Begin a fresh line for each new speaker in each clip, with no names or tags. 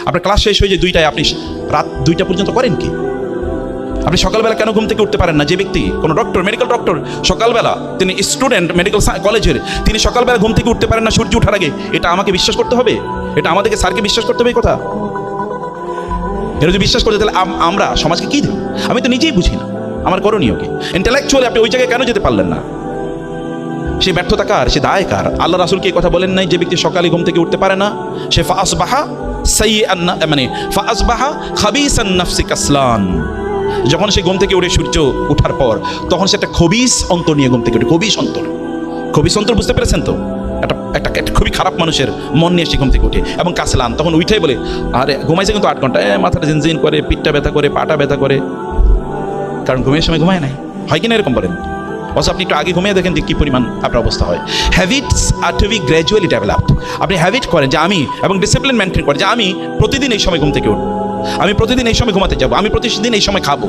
আপনার ক্লাস শেষ হয়ে যায় 2টায়, আপনি রাত 2টা পর্যন্ত করেন কি? আপনি সকালবেলা কেন ঘুম থেকে উঠতে পারেন না? যে ব্যক্তি কোনো ডক্টর, মেডিকেল ডক্টর, সকালবেলা তিনি স্টুডেন্ট মেডিকেল কলেজের, তিনি সকালবেলা ঘুম থেকে উঠতে পারেন না সূর্য ওঠার আগে, এটা আমাকে বিশ্বাস করতে হবে? এটা আমাদেরকে স্যারকে বিশ্বাস করতে হবে এই কথা? এটা যদি বিশ্বাস করতে তাহলে আমরা সমাজকে কী দেব? আমি তো নিজেই বুঝি না আমার করণীয় কি। ইন্টেলেকচুয়ালি আপনি ওই জায়গায় কেন যেতে পারলেন না? সে ব্যর্থতা কার? সে দায় কার? আল্লাহ রাসূলকে এই কথা বলেন নাই যে ব্যক্তি সকালে ঘুম থেকে উঠতে পারে না সে ফাসবাহা সাইয়্যান, মানে ফাসবাহা খাবিসান নাফসি কাসলান, যখন সে ঘুম থেকে উঠে সূর্য ওঠার পর তখন সে একটা খবিস অন্তর নিয়ে ঘুম থেকে উঠে। খবিস অন্তর, খবিস অন্তর বুঝতে পেরেছেন তো? একটা খুবই খারাপ মানুষের মন নিয়ে সে ঘুম থেকে উঠে এবং কাসলান, তখন উঠেই বলে আরে ঘুমাইছে কিন্তু 8 ঘন্টা, মাথাটা জিনজিন করে, পিঠটা ব্যথা করে, পাটা ব্যথা করে, কারণ ঘুমের সময় ঘুমায় নাই। হয় কিনা এরকম বলেন? অবশ্য আপনি একটু আগে ঘুমিয়ে দেখেন যে কী পরিমাণ আপনার অবস্থা হয়। হ্যাবিটস আর টু বি গ্র্যাজুয়ালি ডেভেলপড। আপনি হ্যাবিট করেন যে আমি, এবং ডিসিপ্লিন মেনটেন করেন যে আমি প্রতিদিন এই সময় ঘুম থেকে উঠব, আমি প্রতিদিন এই সময় ঘুমাতে যাবো, আমি প্রতিদিন এই সময় খাবো।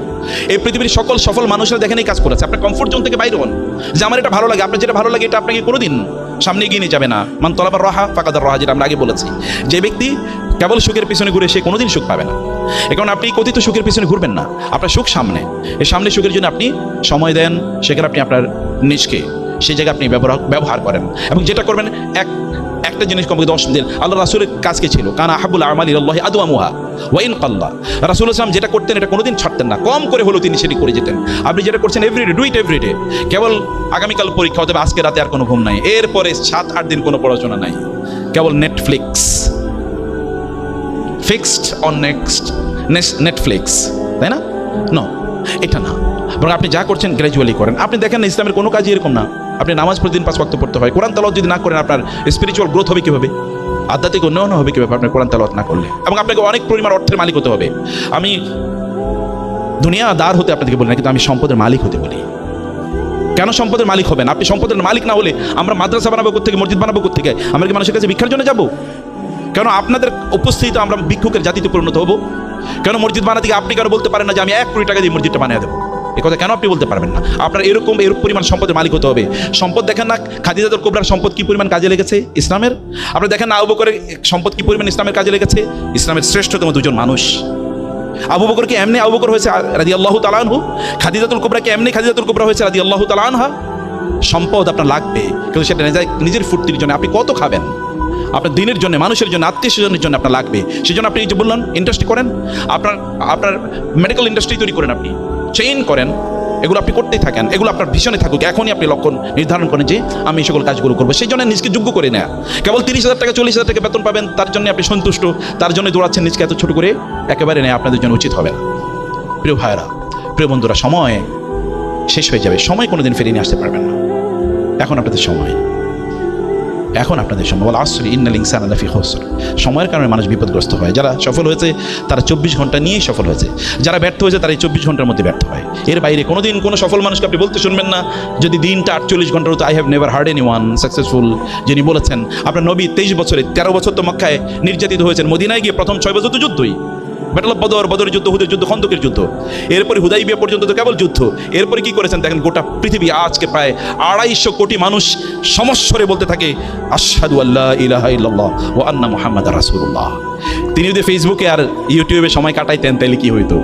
এই পৃথিবীর সকল সফল মানুষরা দেখেন এই কাজ করেছে। আপনার কমফোর্ট জোন থেকে বাইরে হন, যে আমার এটা ভালো লাগে। আপনার যেটা ভালো লাগে এটা আপনাকে কোনোদিন সামনে এগিয়ে নিয়ে যাবে না। মান তলাবার রাহা ফাকাদার রাহা, যেটা আমরা আগে বলেছি। যে ব্যক্তি কেবল সুখের পিছনে ঘুরে সে কোনোদিন সুখ পাবে না। এখন আপনি কথিত সুখের পিছনে ঘুরবেন না, আপনার সুখ সামনে। এই সামনে সুখের জন্য আপনি সময় দেন, সেখানে আপনি আপনার নিজকে সেই জায়গায় আপনি ব্যবহার করেন, এবং যেটা করবেন একটা জিনিস কমকে 10 দিন। আল্লাহ রাসূলের কাজ কি ছিল? কানা আহাব্বুল আমালি ইলাল্লাহি আদওয়ামুহা ওয়া ইন কাল্লা। রাসূল সাল্লাল্লাহু আলাইহি ওয়াসাল্লাম যেটা করতেন এটা কোনোদিন ছাড়তেন না, কম করে হলেও তিনি সেটি করে যেতেন। আপনি যেটা করছেন এভরিডে, ডু ইট এভরিডে। কেবল আগামীকাল পরীক্ষা হতে হবে, আজকে রাতে আর কোনো ঘুম নাই, এরপরে 7-8 দিন কোনো পড়াশোনা নাই, কেবল নেটফ্লিক্স, ফিক্সড অন নেটফ্লিক্স, তাই না? নো, এটা না। বরং আপনি যা করছেন গ্র্যাজুয়ালি করেন। আপনি দেখেন না ইসলামের কোনো কাজই এরকম না। আপনি নামাজ প্রতিদিন 5 ওয়াক্ত পড়তে হয়। কোরআন তেলাওয়াত যদি না করেন আপনার স্পিরিচুয়াল গ্রোথ হবে কীভাবে? আধ্যাত্মিক উন্নয়ন হবে কীভাবে আপনার কোরআন তেলাওয়াত না করলে? এবং আপনাকে অনেক পরিমাণ অর্থের মালিক হতে হবে। আমি দুনিয়াদার হতে আপনাদেরকে বলি না, কিন্তু আমি সম্পদের মালিক হতে বলি। কেন সম্পদের মালিক হবেন? আপনি সম্পদের মালিক না হলে আমরা মাদ্রাসা বানাবো কোত্থেকে, মসজিদ বানাবো কোত্থেকে? আমরা কি মানুষের কাছে ভিক্ষার জন্য যাব? কেন আপনাদের উপস্থিত আমরা ভিক্ষুকের জাতিতে পরিণত হবো? কেন মসজিদ বানাতে গিয়ে আপনি কেন বলতে পারেন না যে আমি 1 কোটি টাকা দিয়ে মসজিদটা বানিয়ে দেবো? এ কথা কেন আপনি বলতে পারবেন না? আপনার এরকম পরিমাণ সম্পদের মালিক হতে হবে। সম্পদ দেখেন না খাদিজাতুল কুবরার সম্পদ কি পরিমাণ কাজে লেগেছে ইসলামের। আপনি দেখেন না আবু বকরের সম্পদ কি পরিমাণ ইসলামের কাজে লেগেছে। ইসলামের শ্রেষ্ঠতম 2জন মানুষ। আবু বকর কি এমনি আবু বকর হয়েছে রাদিয়াল্লাহু তাআলা আনহু? খাদিজাতুল কুবরা কি এমনি খাদিজাতুল কুবরা হয়েছে রাদিয়াল্লাহু তাআলা আনহা? সম্পদ আপনার লাগবে, কিন্তু সেটা নিজের ফুর্তির জন্য। আপনি কত খাবেন? আপনার দিনের জন্য, মানুষের জন্য, আত্মীয়স্বজনের জন্য আপনার লাগবে। সেই জন্য আপনি এই যে বললেন ইন্ডাস্ট্রি করেন, আপনার মেডিকেল ইন্ডাস্ট্রি তৈরি করেন, আপনি চেইন করেন, এগুলো আপনি করতেই থাকেন। এগুলো আপনার ভীষণে থাকুক। এখনই আপনি লক্ষ্য নির্ধারণ করেন যে আমি এই সকল কাজগুলো করবো। সেই জন্য নিজকে যোগ্য করে নেয়া। কেবল 30,000 টাকা 40,000 টাকা বেতন পাবেন তার জন্য আপনি সন্তুষ্ট, তার জন্য দৌড়াচ্ছেন, নিজকে এত ছোট করে একেবারে নেয় আপনাদের জন্য উচিত হবে না। প্রিয় ভাইয়েরা, প্রিয় বন্ধুরা, সময় শেষ হয়ে যাবে। সময় কোনোদিন ফিরিয়ে নিয়ে আসতে পারবেন না। এখন আপনাদের সময়, এখন আপনাদের সময়। ওয়াল আসরি ইন্নাল ইনসানা লাফি খুসর। সময়ের কারণে মানুষ বিপদগ্রস্ত হয়। যারা সফল হয়েছে তারা 24 ঘন্টা নিয়েই সফল হয়েছে। যারা ব্যর্থ হয়েছে তারা এই 24 ঘন্টার মধ্যে ব্যর্থ হয়। এর বাইরে কোনোদিন কোনো সফল মানুষকে আপনি বলতে শুনবেন না যদি দিনটা 48 ঘন্টার হতো। I have never hard anyone successful যিনি বলেছেন। আপনার নবী 23 বছরে 13 বছর তো মক্কায় নির্যাতিত হয়েছেন। মদিনায় গিয়ে প্রথম 6 বছর তো যুদ্ধই, ব্যাটল অফ বদরের যুদ্ধ, হুদের যুদ্ধ, খন্দকের যুদ্ধ, এরপরে হুদাইবিয়া পর্যন্ত তো কেবল যুদ্ধ। এরপরে কি করেছেন দেখেন, গোটা পৃথিবী আজকে প্রায় 250 কোটি মানুষ সমস্বরে বলতে থাকে আশহাদু আল্লা ইলাহা ইল্লাল্লাহ ওয়া আন্না মুহাম্মাদার রাসূলুল্লাহ। তিনি যদি ফেসবুকে আর ইউটিউবে সময় কাটাইতেন তাহলে কি হইতো?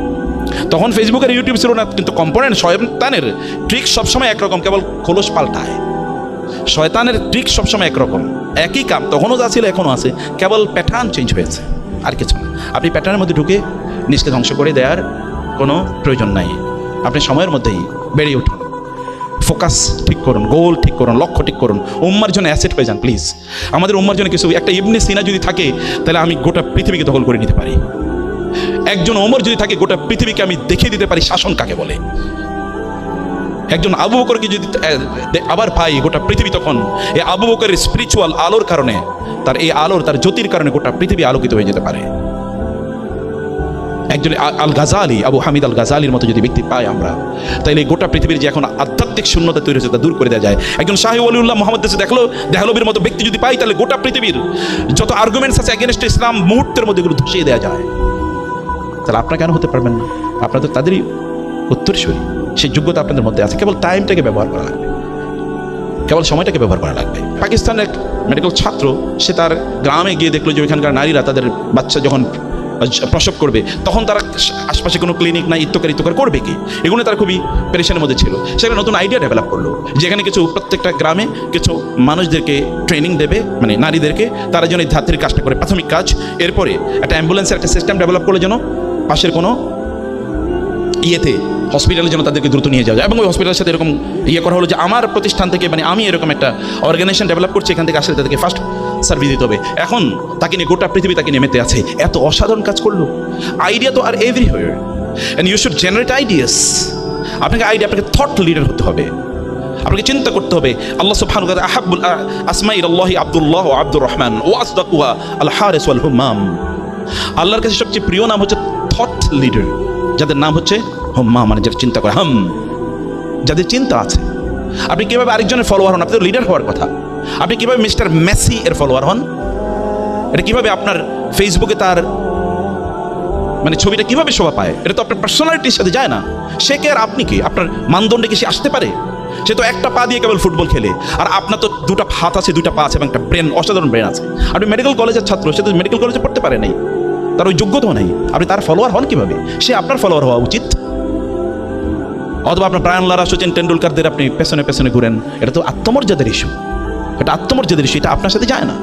তখন ফেসবুক আর ইউটিউব ছিল না, কিন্তু কম্পোনেন্ট শয়তানের ট্রিক সবসময় একরকম, কেবল খোলস পাল্টায়। শয়তানের ট্রিক সবসময় একরকম, একই কাম তখনও যা ছিল এখনও আছে, কেবল প্যাটার্ন চেঞ্জ হয়েছে, আর কিছু না। আপনি প্যাটার্নের মধ্যে ঢুকে নিজকে ধ্বংস করে দেওয়ার কোনো প্রয়োজন নাই। আপনি সময়ের মধ্যেই বেড়ে উঠুন, ফোকাস ঠিক করুন, গোল ঠিক করুন, লক্ষ্য ঠিক করুন। উম্মার জন্য অ্যাসেট হয়ে যান প্লিজ। আমাদের উম্মার জন্য কিছু একটা ইবনে সিনা যদি থাকে তাহলে আমি গোটা পৃথিবীকে দখল করে নিতে পারি। একজন ওমর যদি থাকে গোটা পৃথিবীকে আমি দেখিয়ে দিতে পারি শাসন কাকে বলে। একজন আবু বকরকে যদি আবার পাই গোটা পৃথিবী, তখন এই আবু বকরের স্পিরিচুয়াল আলোর কারণে, তার এই আলোর, তার জ্যোতির কারণে গোটা পৃথিবী আলোকিত হয়ে যেতে পারে। একজন আল গাজালি, আবু হামিদ আল গাজালির মতো যদি ব্যক্তি পাই আমরা, তাইলে গোটা পৃথিবীর যে এখন আধ্যাত্মিক শূন্যতা তৈরি হয়েছে তা দূর করে দেওয়া যায়। একজন শাহী ওলিউল্লাহ মোহাম্মদ দেহলবীর মতো ব্যক্তি যদি পাই, তাহলে গোটা পৃথিবীর যত আর্গুমেন্টস আছে এগেনস্ট ইসলাম মুহূর্তের মধ্যে এগুলো ধসিয়ে দেওয়া যায়। তাহলে আপনারা কেন হতে পারবেন না? আপনারা তো তাদেরই উত্তরসূরি, সেই যোগ্যতা আপনাদের মধ্যে আছে। কেবল টাইমটাকে ব্যবহার করা লাগবে, কেবল সময়টাকে ব্যবহার করা লাগবে। পাকিস্তানের এক মেডিকেল ছাত্র, সে তার গ্রামে গিয়ে দেখলো যে ওইখানকার নারীরা তাদের বাচ্চা যখন প্রসব করবে, তখন তারা আশপাশে কোনো ক্লিনিক না ইত্যকার করবে কি, এগুলো তারা খুবই পেরেশানের মধ্যে ছিল। সেখানে নতুন আইডিয়া ডেভেলপ করলো, যেখানে কিছু প্রত্যেকটা গ্রামে কিছু মানুষদেরকে ট্রেনিং দেবে, মানে নারীদেরকে, তারা যেন এই ধাত্রীর কাজটা করে, প্রাথমিক কাজ। এরপরে একটা অ্যাম্বুলেন্সের একটা সিস্টেম ডেভেলপ করলো, যেন পাশের কোনো ইয়েতে হসপিটালে যেন তাদেরকে দ্রুত নিয়ে যাওয়া যায়। এবং ওই হসপিটালের সাথে এরকম করা হলো যে আমার প্রতিষ্ঠান থেকে, মানে আমি এরকম একটা অর্গানাইজেশন ডেভেলপ করছি, এখান থেকে আসলে তাদেরকে ফার্স্ট সার্ভিস দিতে হবে। এখন তাকে নিয়ে গোটা পৃথিবী তাকে নিয়ে মেতে আছে, এত অসাধারণ কাজ করলো। আইডিয়া তো আর everywhere, and you should generate ideas. আপনাকে থট লিডার হতে হবে, আপনাকে চিন্তা করতে হবে। আল্লাহ সুবহানাহু ওয়া তাআলা আহাব্বুল আসমাইল্লাহি আব্দুল্লাহ ওয়া আব্দুর রহমান ওয়া আসদাকুহা আল হারিস ওয়াল হুম্মাম। আল্লাহর কাছে সবচেয়ে প্রিয় নাম হচ্ছে থট লিডার, যাদের নাম হচ্ছে হুম্মা, মানে যারা চিন্তা করে, যাদের চিন্তা আছে। আপনি কিভাবে আরেকজনের ফলোয়ার হন? আপনি তো লিডার হওয়ার কথা। আপনি কিভাবে মিস্টার মেসি এর ফলোয়ার হন? এটা কিভাবে আপনার ফেসবুকে তার মানে ছবিটা কিভাবে শোভা পায়? এটা তো আপনার পার্সোনালিটির সাথে যায় না। সে কে আর আপনি কি? আপনার মানদণ্ডে কি সে আসতে পারে? সে তো একটা পা দিয়ে কেবল ফুটবল খেলে, আর আপনার তো দুটা হাত আছে, দুটা পা আছে, এবং একটা ব্রেন, অসাধারণ ব্রেন আছে। আপনি মেডিকেল কলেজের ছাত্র, সে তো মেডিকেল কলেজে পড়তে পারে নাই, তার ওই যোগ্যতাও নেই। আপনি তার ফলোয়ার হন কিভাবে? সে আপনার ফলোয়ার হওয়া উচিত। অথবা আপনার ব্রায়ান লারা, সচিন টেন্ডুলকারদের আপনি পেছনে পেছনে ঘুরেন, এটা তো আত্মমর্যাদার ইস্যু। এটা আত্মমর্যাদার ইস্যু, এটা আপনার সাথে যায় না।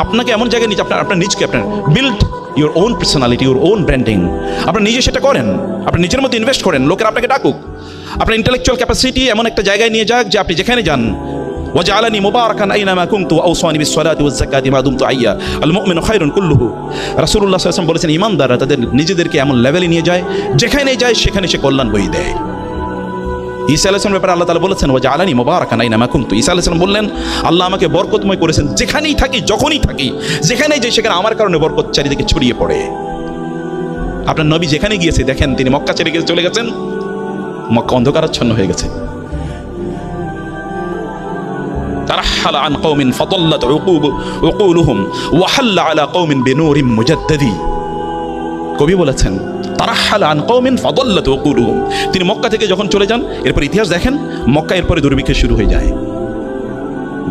আপনাকে এমন জায়গায় নিয়ে আপনার নিজকে, আপনার build your own personality, your own branding. আপনার নিজে সেটা করেন, আপনি নিজের মধ্যে ইনভেস্ট করেন, লোকের আপনাকে ডাকুক। আপনার ইন্টেলেকচুয়াল ক্যাপাসিটি এমন একটা জায়গায় নিয়ে যাক যে আপনি যেখানে যান, ওয়াজআলানি মুবারাকান আইনামা কুনতু আওসানি বিস-সালাতি ওয়াজ-যাকাতি মা দুমতু হাইয়া আল মুমিনু খায়রুন কুল্লুহু। রাসূলুল্লাহ সাল্লাল্লাহু আলাইহি ওয়াসাল্লাম বলেছেন, ঈমানদাররা তাদের নিজেদেরকে এমন লেভেলে নিয়ে যায়, যেখানে যায় সেখানে সে কল্যাণ বই দেয়। ঈসা আলাইহিস সালামের ব্যাপারে আল্লাহ তাআলা বলেছেন, ওয়াজআলানি মুবারাকান আইনামা কুনতু। ঈসা আলাইহিস সালাম বললেন, আল্লাহ আমাকে বরকতময় করেছেন, যেখানেই থাকি, যখনই থাকি, যেখানেই যাই, সেখানে আমার কারণে বরকত চারিদিকে ছড়িয়ে পড়ে। আপনার নবী যেখানে গিয়েছে, দেখেন তিনি মক্কা ছেড়ে চলে গেছেন, মক্কা অন্ধকারাচ্ছন্ন হয়ে গেছে। তারাহালা আন কওমিন ফাদাল্লাত উকুলুহুম ওয়া হাল্লা আলা কওমিন বিনূরিন মুজাদ্দাদি। কবি বলেছেন, তারাহালা আন কওমিন ফাদাল্লাত উকুলুহুম। তিনি মক্কা থেকে যখন চলে যান, এরপর ইতিহাস দেখেন, মক্কা এরপরে দুর্ভিক্ষ শুরু হয়ে যায়,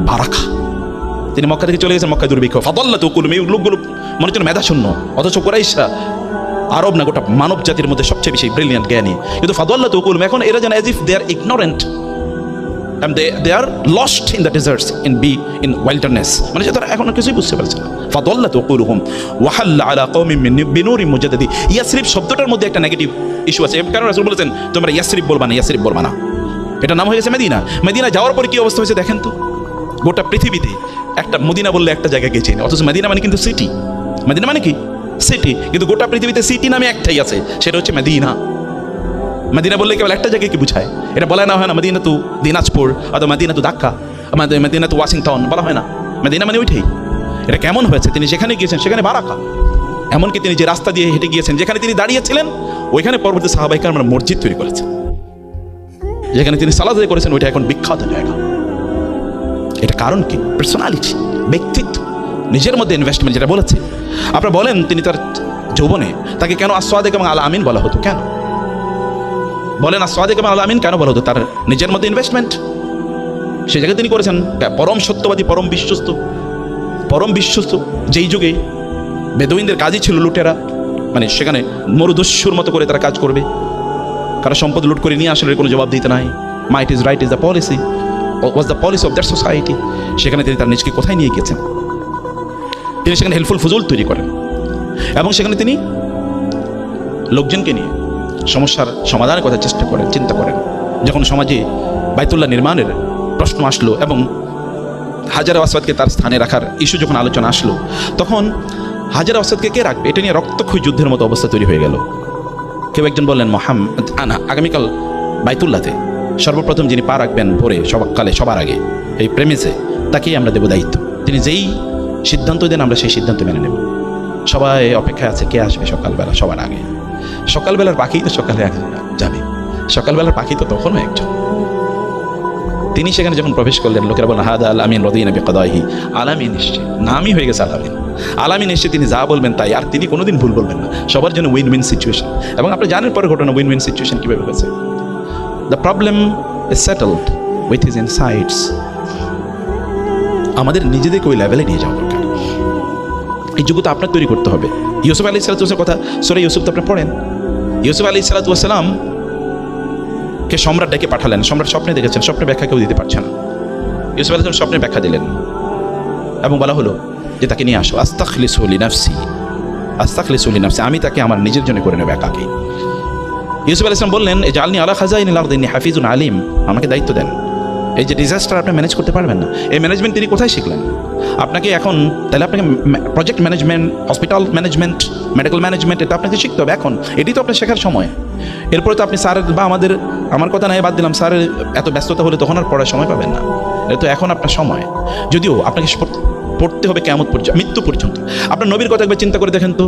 বারাকা। তিনি মক্কা থেকে চলে গেছেন, মক্কায় দুর্ভিক্ষ। ফাদাল্লাত উকুলুহুম, এই লোকগুলো মনে হচ্ছে মেধাশূন্য, অথচ কুরাইশরা, আরব না গোটা মানব জাতির মধ্যে সবচেয়ে বেশি ব্রিলিয়ান্ট জ্ঞানী, কিন্তু ফাদাল্লাত উকুলুহুম, এখন এরা যেন as if they are ignorant and they are lost in the deserts, in wilderness, মানে তারা এখন কিছুই বুঝতে পারছে না। ফাদাল্লাত উকুলুহুম ওয়া হাল্লা আলা কওমিন বিনুরিন মুজাদ্দাদি। ইয়াসরিব শব্দটার মধ্যে একটা নেগেটিভ ইস্যু আছে, কারণ রাসূল বলেছেন, তোমরা ইয়াসরিব বলবা না, ইয়াসরিব বলবা না। এটা নাম হয়ে গেছে মদিনা। মদিনা যাওয়ার পরে কি অবস্থা হয়েছে দেখেন তো। গোটা পৃথিবীতে একটা মদিনা বললে একটা জায়গা গেছে, অথচ মদিনা মানে কিন্তু সিটি। মদিনা মানে কি? সিটি। কিন্তু গোটা পৃথিবীতে সিটি নামে একটাই আছে, সেটা হচ্ছে মদিনা। মদিনা বললে কেবল একটা জায়গায় কি বুঝায়? এটা বলা না হয় না মদিনা তু দিনাজপুর, অথবা মদিনা তু ঢাকা, মদিনা তু ওয়াশিংটন, বলা হয় না। মদিনা মানে ওইটাই। এটা কেমন হয়েছে? তিনি যেখানে গিয়েছেন সেখানে বারাকা। এমনকি তিনি যে রাস্তা দিয়ে হেঁটে গিয়েছেন, যেখানে তিনি দাঁড়িয়েছিলেন, ওইখানে পরবর্তী সাহাবায়ে কেরামরা মসজিদ তৈরি করেছেন। যেখানে তিনি সালাত আদায় করেছেন, ওইটা এখন বিখ্যাত জায়গা। এটা কারণ কি? পার্সোনালিটি, ব্যক্তিত্ব, নিজের মধ্যে ইনভেস্টমেন্ট, যেটা বলেছে। আপনারা বলেন, তিনি তার যৌবনে তাকে কেন আস-সাদিক এবং আল আমিন বলা হতো? কেন বলেন আস-সাদিক এবং আল আমিন কেন বলা হতো? তার নিজের মধ্যে ইনভেস্টমেন্ট সে জায়গায় তিনি করেছেন। পরম সত্যবাদী, পরম বিশ্বস্ত। যেই যুগে বেদুইনদের কাজই ছিল লুটেরা, মানে সেখানে মরুদস্যুর মতো করে তারা কাজ করবে, কারো সম্পদ লুট করে নিয়ে আসলে কোনো জবাব দিতে নাই। Might is right is the policy, was the policy of that society. সেখানে তিনি তার নিজকে কোথায় নিয়ে গিয়েছেন? তিনি সেখানে হেল্পফুল ফুজুল তৈরি করেন, এবং সেখানে তিনি লোকজনকে নিয়ে সমস্যার সমাধানের কথা চেষ্টা করেন, চিন্তা করেন। যখন সমাজে বাইতুল্লাহ নির্মাণের প্রশ্ন আসলো এবং হাজার আসওয়াদকে তার স্থানে রাখার ইস্যু যখন আলোচনা আসলো, তখন হাজার আসওয়াদকে কে রাখবে, এটা নিয়ে রক্তক্ষয়ী যুদ্ধের মতো অবস্থা তৈরি হয়ে গেল। কেউ একজন বললেন, মুহাম্মদ আগামীকাল বাইতুল্লাহতে সর্বপ্রথম যিনি পা রাখবেন ভোরে সকালে সবার আগে এই প্রেমিসে, তাকেই আমরা দেব দায়িত্ব। তিনি যেই সিদ্ধান্ত দেন আমরা সেই সিদ্ধান্ত মেনে নেব। সবাই অপেক্ষায় আছে কে আসবে সকালবেলা সবার আগে। সকালবেলার পাখি তো সকালে যাবে, সকালবেলার পাখি তো তখনও একজন। তিনি সেখানে যখন প্রবেশ করলেন, লোকেরা বলেন, হাদা আল আমিন রাদিনা বিকাদাহি। আলামিন এসছে, নামই হয়ে গেছে আলামিন। আলামিন এসে তিনি যা বলবেন তাই, আর তিনি কোনোদিন ভুল বলবেন না। সবার জন্য উইন উইন সিচুয়েশন। এবং আপনি জানেন পরে ঘটনা উইন উইন সিচুয়েশন কীভাবে হয়েছে। The problem is settled with his insights. আমাদের নিজেদেরকে ওই লেভেলে নিয়ে যাওয়া দরকার। এই যোগ্যতা আপনার তৈরি করতে হবে। ইউসুফ আলাইহিস সালামের কথা সূরা ইউসুফ তো আপনি পড়েন। ইউসুফ আলাইহিস সালাম কে সম্রাট ডেকে পাঠালেন। সম্রাট স্বপ্নে দেখেছেন, স্বপ্নের ব্যাখ্যা কেউ দিতে পারছে না। ইউসুফ আলাইহিস সালাম স্বপ্নের ব্যাখ্যা দিলেন এবং বলা হলো যে তাকে নিয়ে আসো। আস্তাখলিসু লিনাফসি, আমি তাকে আমার নিজের জন্য করে নেব একাকে। ইউসুফ আলাইহিস সালাম বললেন, জাআলনি আলা খাজাইনিল আরদি ইন্নী হাফিজুন আলিম, আমাকে দায়িত্ব দেন। এই যে ডিজাস্টার আপনি ম্যানেজ করতে পারবেন না, এই ম্যানেজমেন্ট তিনি কোথায় শিখলেন? আপনাকে এখন তাহলে আপনাকে project management, hospital management, medical management, এটা আপনাকে শিখতে হবে এখন। এটাই তো আপনার শেখার সময়। এরপরে তো আপনি স্যারের বা আমার কথা নাই বাদ দিলাম, স্যারের এত ব্যস্ততা হলে তখন আর পড়ার সময় পাবেন না। এটা তো এখন আপনার সময়। যদিও আপনাকে পড়তে হবে কিয়ামত পর্যন্ত, মৃত্যু পর্যন্ত। আপনার নবীর কথা একবার চিন্তা করে দেখেন তো,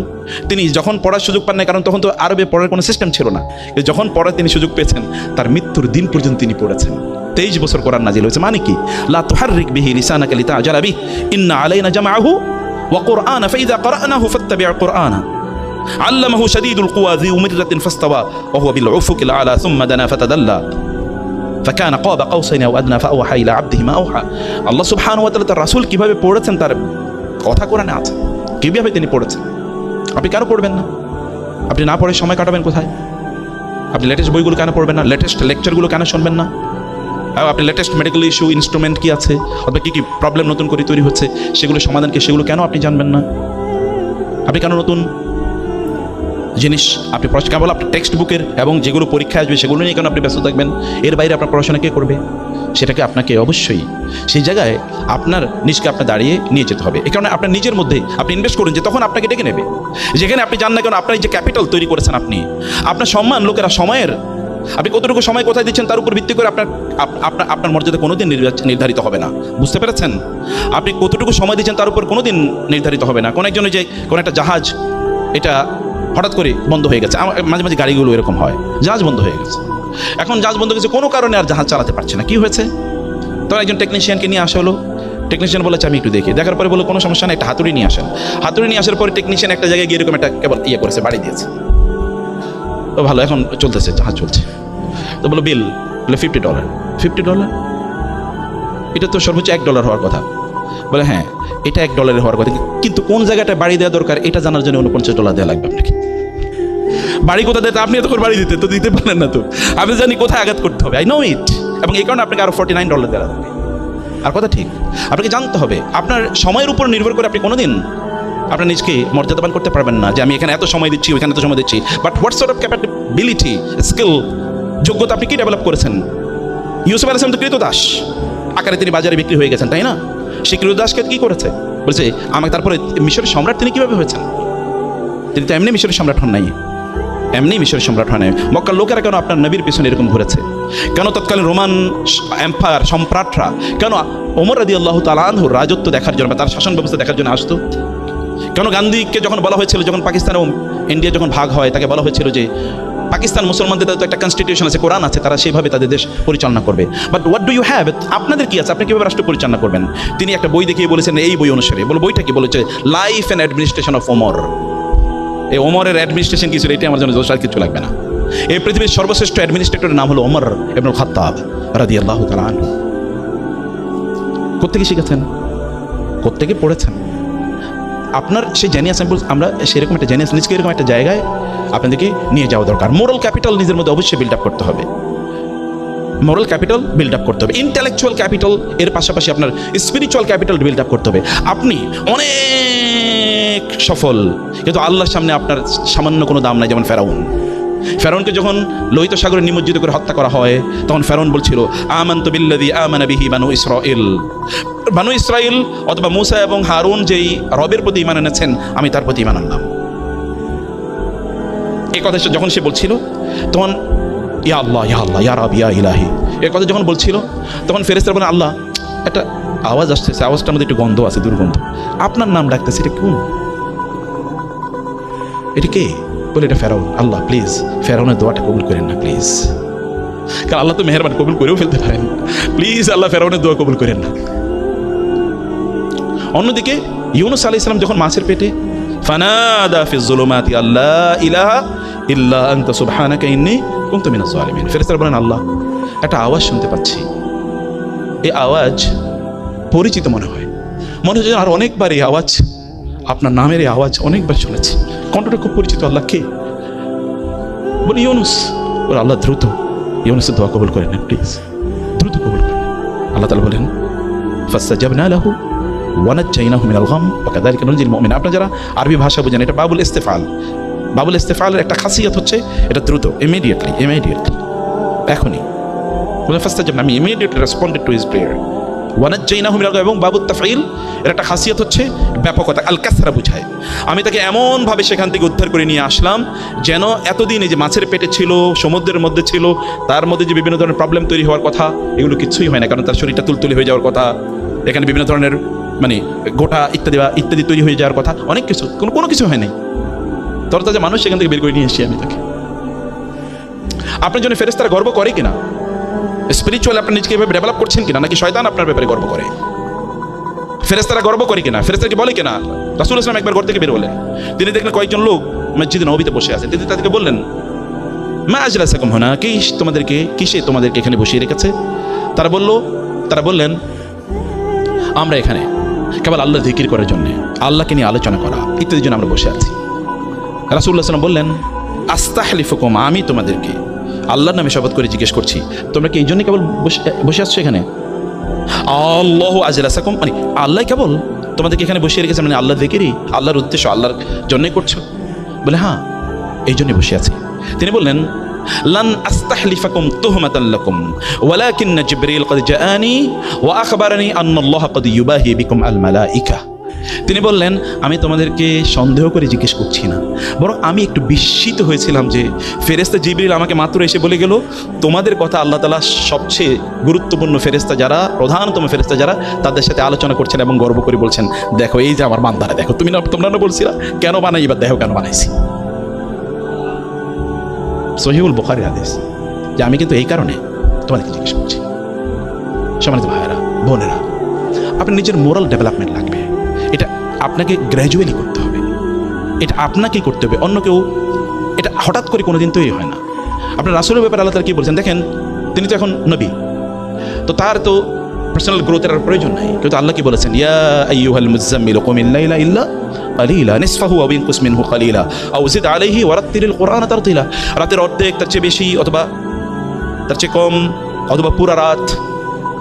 তিনি যখন পড়ার সুযোগ পান না, কারণ তখন তো আরবে পড়ার কোনো সিস্টেম ছিল না, যখন পড়ার তিনি সুযোগ পেয়েছেন তার মৃত্যুর দিন পর্যন্ত তিনি পড়েছেন। 23 বছর কোরআন নাজিল হয়েছে। মানে কি? লা তুহাররিক বিহি লিসানাকা লিতা'জালা বিহি ইন্না আলাইনা জামআহু ওয়া কুরআনা ফাইযা ক্বারা'নাহু ফাত্তাবি' কুরআনা আল্লামাহু শাদীদুল কুওয়া যী মিররাতিন ফাস্তাওয়া ওয়া হুয়া বিল উফুকিল আ'লা সুম্মা দানা ফাতাদাল্লা ফাকানা ক্বাবা কাওসাইনি আও আদনা ফাআওহা ইলা 'আবদিহি মা আওহা। আল্লাহ সুবহানাহু ওয়া তাআলা তার রাসূল কিভাবে পড়েছেন তার কথা কোরআনে আছে, কিভাবে তিনি পড়েছেন। আপনি কেন পড়বেন না? আপনি না পড়ে সময় কাটাবেন কোথায়? আপনি লেটেস্ট বইগুলো কেন পড়বেন না? লেটেস্ট লেকচারগুলো কেন শুনবেন না? আপনি লেটেস্ট মেডিকেল ইস্যু, ইনস্ট্রুমেন্ট কী আছে, অথবা কী কী প্রবলেম নতুন করে তৈরি হচ্ছে, সেগুলো সমাধান কি, সেগুলো কেন আপনি জানবেন না? আপনি কেন নতুন জিনিস আপনি কেবল আপনার টেক্সট বুকের এবং যেগুলো পরীক্ষা আসবে সেগুলো নিয়ে কেন আপনি ব্যস্ত থাকবেন? এর বাইরে আপনার পড়াশোনা কে করবে? সেটাকে আপনাকে অবশ্যই সেই জায়গায় আপনার নিজকে আপনার দাঁড়িয়ে নিয়ে যেতে হবে। এই কারণে আপনার নিজের মধ্যে আপনি ইনভেস্ট করুন, যে তখন আপনাকে ডেকে নেবে। যেখানে আপনি জান না কেন, আপনার যে ক্যাপিটাল তৈরি করেছেন আপনি, আপনার সম্মান লোকেরা সময়ের, আপনি কতটুকু সময় কোথায় দিচ্ছেন তার উপর ভিত্তি করে আপনার মর্যাদা কোনোদিন নির্ধারিত হবে না। বুঝতে পেরেছেন? আপনি কতটুকু সময় দিচ্ছেন তার উপর কোনোদিন নির্ধারিত হবে না। কোনো একজনের যে কোনো একটা জাহাজ এটা হঠাৎ করে বন্ধ হয়ে গেছে, মাঝে মাঝে গাড়িগুলো এরকম হয়, জাহাজ বন্ধ হয়ে গেছে। এখন জাহাজ বন্ধ হয়ে গেছে, কোনো কারণে আর জাহাজ চালাতে পারছে না। কি হয়েছে? তখন একজন টেকনিশিয়ানকে নিয়ে আসা হলো। টেকনিশিয়ান বলেছে আমি একটু দেখি। দেখার পরে বলো কোনো সমস্যা নেই, একটা হাতুড়ি নিয়ে আসেন। হাতুড়ি নিয়ে আসার পরে টেকনিশিয়ান একটা জায়গায় গিয়ে এরকম একটা কেবল করেছে, বাড়ি দিয়েছে। তো ভালো, এখন চলতেছে, জাহাজ চলছে। তো বলো বিল, বলে $50। $50? এটা তো সর্বোচ্চ $1 হওয়ার কথা। বলে হ্যাঁ, এটা $1 হওয়ার কথা, কিন্তু কোন জায়গাটা বাড়ি দেওয়া দরকার এটা জানার জন্য $49 দেওয়া লাগবে আপনাকে। বাড়ি কোথায় দিতে, আপনি এত করে বাড়ি দিতে পারেন না তো। আপনি জানি কোথায় আঘাত করতে হবে, আই নো ইট। এবং এই কারণে আপনাকে আরো $49 দেওয়া লাগবে। আর কথা ঠিক, আপনাকে জানতে হবে আপনার সময়ের উপর নির্ভর করে আপনি কোনোদিন আপনার নিজকে মর্যাদাবান করতে পারবেন না, যে আমি এখানে এত সময় দিচ্ছি, ওইখানে এত সময় দিচ্ছি। But what sort of capability, skill, যোগ্যতা আপনি কি ডেভেলপ করেছেন? ইউসুফ আলাইহিস সালাম তো কৃতদাস আকারে তিনি বাজারে বিক্রি হয়ে গেছেন, তাই না? সেই কৃতদাসকে কি করেছে? বলছে আমাকে। তারপরে মিশরের সম্রাট তিনি কিভাবে হয়েছেন? তিনি তো এমনি মিশরের সম্রাট হন নাই, এমনি মিশরের সম্রাট হন নাই। মক্কার লোকেরা কেন আপনার নবীর পিছনে এরকম ঘুরেছে? কেন তৎকালীন রোমান এম্পায়ার সম্রাটরা কেন ওমর রাদিয়াল্লাহু তাআলা আনহুর রাজত্ব দেখার জন্য, তার শাসন ব্যবস্থা দেখার জন্য আসতো? কেন গান্ধীকে যখন বলা হয়েছিল, যখন পাকিস্তান এবং ইন্ডিয়া যখন ভাগ হয়, তাকে বলা হয়েছিল যে পাকিস্তান মুসলমানদের তো একটা কনস্টিটিউশন আছে, কোরআন আছে, তারা সেইভাবে তাদের দেশ পরিচালনা করবে। But what do you have? আপনাদের কি আছে? আপনি কীভাবে রাষ্ট্র পরিচালনা করবেন? তিনি একটা বই দেখিয়ে বলেছেন, এই বই অনুসারে। বলো বইটা কি? বলেছে life and administration of Omar. এই ওমরের অ্যাডমিনিস্ট্রেশন কি ছিল এটাই আমার জন্য দোষ, আর কিছু লাগবে না। এই পৃথিবীর সর্বশ্রেষ্ঠ অ্যাডমিনিস্ট্রেটরের নাম হলো ওমর ইবনুল খাত্তাব রাদিয়াল্লাহু তাআলা আনহু। কোত্থেকে শিখেছেন? কোত্থেকে পড়েছেন? আপনার সেই জেনিয়াস, আমরা সেরকম একটা জেনিয়াস নিজকে এরকম একটা জায়গায় আপনাদেরকে নিয়ে যাওয়া দরকার। মোরাল ক্যাপিটাল নিজের মধ্যে অবশ্যই বিল্ড আপ করতে হবে। মোরাল ক্যাপিটাল বিল্ড আপ করতে হবে, ইন্টেলেকচুয়াল ক্যাপিটাল, এর পাশাপাশি আপনার স্পিরিচুয়াল ক্যাপিটাল বিল্ড আপ করতে হবে। আপনি অনেক সফল, কিন্তু আল্লাহর সামনে আপনার সামান্য কোনো দাম নাই। যেমন ফেরাউনকে যখন লোহিত সাগরে নিমজ্জিত করে হত্যা করা হয়, তখন ফেরাউন বলছিল আমানতু বিল্লাযী আমানা বিহি বানু ইসরাঈল। বানু ইসরাঈল অথবা মূসা এবং হারুন যেই রবের প্রতি ঈমান এনেছেন, আমি তার প্রতি ঈমান আনলাম। এই কথা যখন সে বলছিল, তখন ইয়া আল্লাহ, ইয়া আল্লাহ, ইয়া রাব, ইয়া ইলাহি, এই কথা যখন বলছিল, তখন ফেরেশতারা বলেন আল্লাহ, একটা আওয়াজ আসতেছে, আওয়াজটার মধ্যে একটু গন্ধ আছে, দুর্গন্ধ। আপনার নাম ডাকতেছে, এটা কোন? এটা কে? বলে এটা ফেরাউন। আল্লাহ প্লিজ ফেরাউনের দোয়াটা কবুল করেন না প্লিজ, কারণ আল্লাহ তো মেহেরবান, কবুল করেও ফেলতে পারেন। প্লিজ আল্লাহ ফেরাউনের দোয়া কবুল করেন না। অন্যদিকে ইউনুস আলাইহিস সালাম যখন মাছের পেটে, ফানাদা ফিজ যুলুমাতি আল্লা ইলাহা ইল্লা আনতা সুবহানাকা ইন্নী কুনতু মিনাজ জালিমিন। ফেরেশতারা বলেন আল্লাহ, একটা আওয়াজ শুনতে পাচ্ছি, এই আওয়াজ পরিচিত মনে হয়, আর অনেকবার এই আওয়াজ আপনার নামের এই আওয়াজ অনেকবার শুনেছি, কণ্ঠটা খুব পরিচিত, আল্লাহ কে? বলি ইউনুস। বলে আল্লাহ দ্রুত ইউনুসের দোয়া কবুল করে নেন, প্লিজ দ্রুত কবুল করেন। আল্লাহ তাআলা বলেন ফাস্তাজাবনা লাহু ওয়া নাজ্জাইনাহু মিনাল গাম ওয়া কাযালিকা নুনজিল মুমিন। আপনারা যারা আরবি ভাষা বুঝেন, এটা বাবুল ইস্তেফাল। বাবুল ইস্তেফালের একটা খাসিয়ত হচ্ছে এটা দ্রুত, ইমিডিয়েটলি, এখনই। বলে ফাস্তাজাবনা, আমি immediately responded to his prayer. ওয়া নাজ্জাইনাহু মিনাল গাম, এবং বাবুত তাফঈল এর একটা খাসিয়ত হচ্ছে ব্যাপকতা, আল কাসরা বুঝায়। আমি তাকে এমনভাবে সেখান থেকে উদ্ধার করে নিয়ে আসলাম যেন এতদিন এই যে মাছের পেটে ছিল, সমুদ্রের মধ্যে ছিল, তার মধ্যে যে বিভিন্ন ধরনের প্রবলেম তৈরি হওয়ার কথা, এগুলো কিছুই হয় না, কারণ তার শরীরটা তুলতুলে হয়ে যাওয়ার কথা, এখানে বিভিন্ন ধরনের মানে গোটা ইত্যাদি তৈরি হয়ে যাওয়ার কথা, অনেক কিছু, কোনো কিছু হয় নাই। তরতাজা মানুষ সেখান থেকে বের করে নিয়ে এসেছি আমি তাকে। আপনার জন্য ফেরেশতারা গর্ব করে কিনা? স্পিরিচুয়াল আপনি নিজেকে এভাবে ডেভেলপ করছেন কিনা, নাকি শয়তান আপনার ব্যাপারে গর্ব করে? ফেরেশতারা গর্ব করে কিনা? ফেরেশতাকে বলে কিনা? রাসূল ইসলাম একবার ঘর থেকে বের হলেন, তিনি দেখলেন কয়েকজন লোক মসজিদে নববীতে বসে আছে। তিনি তাদেরকে বললেন, মা আজলাসাকুম হুনা, কিসে তোমাদেরকে এখানে বসিয়ে রেখেছে? তারা বললেন, আমরা এখানে কেবল আল্লাহ জিকির করার জন্য, আল্লাহকে নিয়ে আলোচনা করা ইত্যাদির জন্য আমরা বসে আছি। রাসূলুল্লাহ সাল্লাল্লাহু আলাইহি ওয়াসাল্লাম বললেন, আস্তাহলিফুকুম, আমি তোমাদেরকে আল্লাহর নামে শপথ করে জিজ্ঞেস করছি, তোমরা কি এই জন্য কেবল বসে আসছো এখানে? আল্লাহু আজলাসাকুম, মানে আল্লাহ কেবল তোমাদেরকে এখানে বসিয়ে রেখেছে, মানে আল্লাহ জিকিরই, আল্লাহর উদ্দেশ্য, আল্লাহর জন্যই করছো? বলে হ্যাঁ, এই জন্যই বসে আছি। তিনি বললেন, লান আস্তাহলিফাকুম তুহমাতান লাকুম ওয়ালাকিন্না জিবরিল ক্বাদ জাআনি ওয়া আখবারানি আন্নাল্লাহা ক্বাদ ইউবাহি বিকুম আল মালাইকা। তিনি বললেন, আমি তোমাদেরকে সন্দেহ করে জিজ্ঞেস করছি না, বরং আমি একটু বিস্মিত হয়েছিলাম যে ফেরেশতা জিবরিল আমাকে মাত্র এসে বলে গেল, তোমাদের কথা আল্লাহ তাআলা সবচেয়ে গুরুত্বপূর্ণ ফেরেশতা যারা, প্রধানতম ফেরেশতা যারা, তাদের সাথে আলোচনা করছেন এবং গর্ব করে বলছেন, দেখো এই যে আমার বান্দারা, দেখো তোমরা না বলছিলা কেন বানাই, এবার দেখো কেন বানাইছি। সহিহুল বুখারী হাদিস, যে আমি কিন্তু এই কারণে তোমাদেরকে জিজ্ঞেস করছি। সম্মানিত ভাইয়েরা, বোনেরা, আপনার নিজের মোরাল ডেভেলপমেন্ট লাগবে, এটা আপনাকে গ্র্যাজুয়ালি করতে হবে, এটা আপনাকেই করতে হবে, অন্য কেউ এটা হঠাৎ করে কোনোদিন তৈরি হয় না। আপনার রাসূলের ব্যাপারে আল্লাহ তাআলা কি বলছেন দেখেন, তিনি তো এখন নবী, তো তার তো পার্সোনাল গ্রোথের আর প্রয়োজন নাই। কিন্তু আল্লাহ কি বলেছেন, ইয়া আইয়ুহাল মুযাম্মিল কুমিল লাইলা ইল্লা কালিলা নিসফাহু আও ইনকুস মিনহু কালিলা আও জিদ আলাইহি ওয়ারাত্তিলিল কুরআনা তারতিলা। রাতের অর্ধেক, তার চেয়ে বেশি অথবা তার চেয়ে কম, অথবা পুরা রাত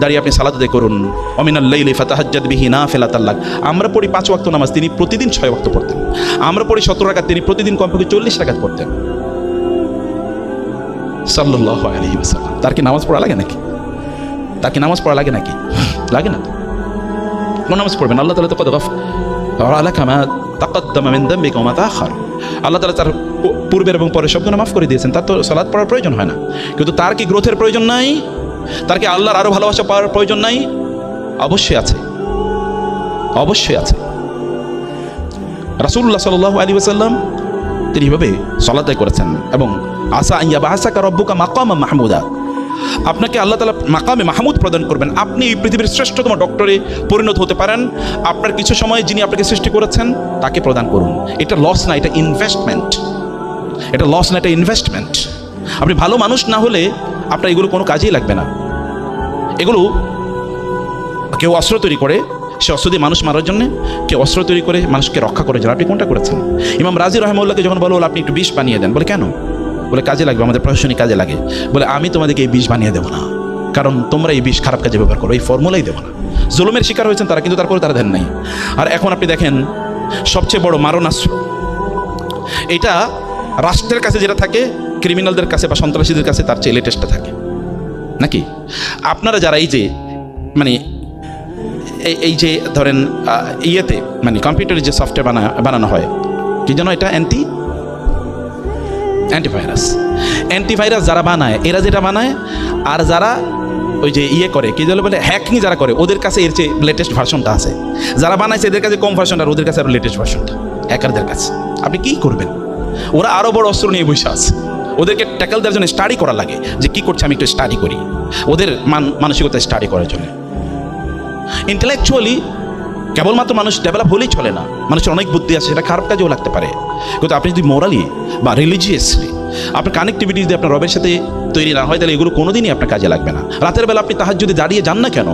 দাঁড়িয়ে আপনি সালাত আদায় করুন। ওয়ামিনাল লাইলি ফাতাহাজ্জাদ বিহি নাফিলাতাল লাক। আমরা পড়ি 5 ওয়াক্ত নামাজ, তিনি প্রতিদিন 6 ওয়াক্ত পড়তেন। আমরা পড়ি 17 রাকাত, তিনি প্রতিদিন কমপক্ষে 40 রাকাত পড়তেন সাল্লাল্লাহু আলাইহি ওয়াসাল্লাম। তার কি নামাজ পড়া লাগে নাকি? লাগে না। কোন নামাজ পড়বেন? আল্লাহ তাআলা তো কদ গাফারা লাকা মা তাকাদ্দামা মিন যামবিকা ওয়া মা তাআখার। আল্লাহ তাআলা তার পূর্বের এবং পরের সব গুনাহ মাফ করে দিয়েছেন, তার তো সালাত পড়ার প্রয়োজন হয় না। কিন্তু তার কি গ্রোথের প্রয়োজন নাই? তার কি আল্লাহর আরো ভালোবাসা পাওয়ার প্রয়োজন নাই? অবশ্যই আছে। রাসূলুল্লাহ সাল্লাল্লাহু আলাইহি ওয়াসাল্লাম তিনি এভাবে সালাত আদায় করেছেন, এবং আসা আন ইয়াবআসাকা রাব্বুকা মাকামা মাহমুদা, আপনাকে আল্লাহ তাআলা মাকামে মাহমুদ প্রদান করবেন, আপনি এই পৃথিবীর শ্রেষ্ঠতম ডক্টরে পরিণত হতে পারেন। আপনার কিছু সময় যিনি আপনাকে সৃষ্টি করেছেন তাকে প্রদান করুন। এটা লস না, এটা ইনভেস্টমেন্ট। আপনি ভালো মানুষ না হলে আপনার এগুলো কোনো কাজেই লাগবে না। এগুলো কেউ অস্ত্র তৈরি করে, সে অস্ত্র দিয়ে মানুষ মারার জন্য, কেউ অস্ত্র তৈরি করে মানুষকে রক্ষা করার জন্য। আপনি কোনটা করেছেন? ইমাম রাজি রাহিমাহুল্লাহকে যখন বলো আপনি একটু বিষ বানিয়ে দেন, বলে কেন? বলে কাজে লাগবে, আমাদের প্রশাসনিক কাজে লাগে। বলে আমি তোমাদেরকে এই বিষ বানিয়ে দেবো না, কারণ তোমরা এই বিষ খারাপ কাজে ব্যবহার করো, এই ফর্মুলাই দেবো না। জুলুমের শিকার হয়েছেন তারা, কিন্তু তারপরে তারা দেন নাই। আর এখন আপনি দেখেন সবচেয়ে বড় মারণাস্ত্র, এটা রাষ্ট্রের কাছে যেটা থাকে, ক্রিমিনালদের কাছে বা সন্ত্রাসীদের কাছে তার চেয়ে লেটেস্টটা থাকে নাকি? আপনারা যারা এই যে মানে এই যে ধরেন ইয়েতে মানে কম্পিউটারে যে সফটওয়্যার বানানো হয়, কি যেন এটা অ্যান্টিভাইরাস যারা বানায়, এরা যেটা বানায়, আর যারা ওই যে ইয়ে করে কি যেন বলে হ্যাকিং যারা করে, ওদের কাছে এর চেয়ে লেটেস্ট ভার্সনটা আছে। যারা বানাইছে এদের কাছে কম ভার্সনটা, আর ওদের কাছে আরও লেটেস্ট ভার্সনটা হ্যাকারদের কাছে। আপনি কি করবেন? ওরা আরও বড় অস্ত্র নিয়ে বসে আছে, ওদেরকে ট্যাকল দেওয়ার জন্য স্টাডি করা লাগে, যে কি করছে আমি একটু স্টাডি করি, ওদের মানসিকতা স্টাডি করার জন্য। ইন্টেলেকচুয়ালি কেবলমাত্র মানুষ ডেভেলপ হলেই চলে না, মানুষের অনেক বুদ্ধি আছে, সেটা খারাপ কাজেও লাগতে পারে। কিন্তু আপনি যদি মোরালি বা রিলিজিয়াসলি আপনার কানেক্টিভিটি যদি আপনার রবের সাথে তৈরি না হয়, তাহলে এগুলো কোনোদিনই আপনার কাজে লাগবে না। রাতের বেলা আপনি তাহাজ্জুদে দাঁড়িয়ে যান না কেন?